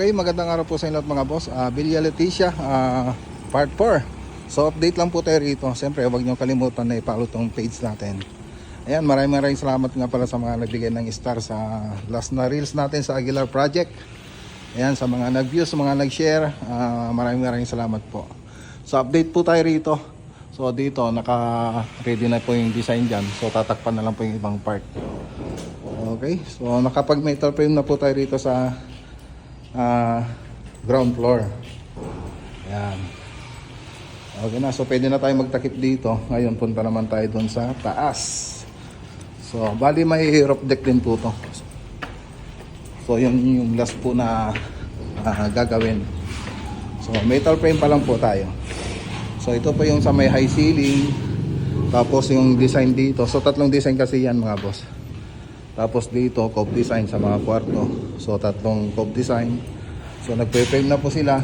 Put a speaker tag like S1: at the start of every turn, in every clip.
S1: Okay, magandang araw po sa inyo lahat mga boss. Villa Leticia, part 4. So update lang po tayo rito. Siyempre huwag nyo kalimutan na i-follow tong page natin. Ayan, maraming salamat nga pala sa mga nagbigay ng star sa last na reels natin sa Aguilar Project. Ayan, sa mga nag-view, sa mga nag-share, maraming salamat po. So update po tayo rito. So dito naka-ready na po yung design dyan. So tatakpan na lang po yung ibang part. Okay, so nakapag metal frame na po tayo rito sa ground floor. Ayan. Okay na, so pwede na tayo magtakip dito. Ngayon punta naman tayo doon sa taas. So bali may roof deck din po to. So yun yung last po na gagawin. So metal frame pa lang po tayo. So ito po yung sa may high ceiling. Tapos yung design dito. So tatlong design kasi yan mga boss. Tapos dito cove design sa mga kwarto. So tatlong cove design. So nagpe-frame na po sila.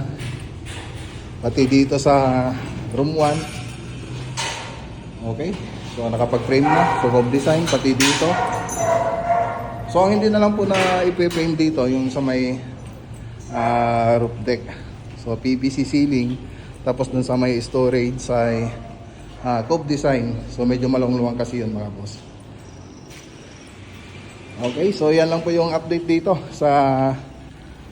S1: Pati dito sa room 1. Okay. So nakapag-frame na. So cove design pati dito. So ang hindi na lang po na ipe-frame dito yung sa may roof deck. So PVC ceiling. Tapos dun sa may storage ay cove design. So medyo malong-luwang kasi yun mga boss. Okay, so yan lang po yung update dito sa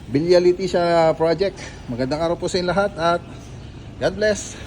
S1: Villa Leticia project. Magandang araw po sa inyo lahat at God bless.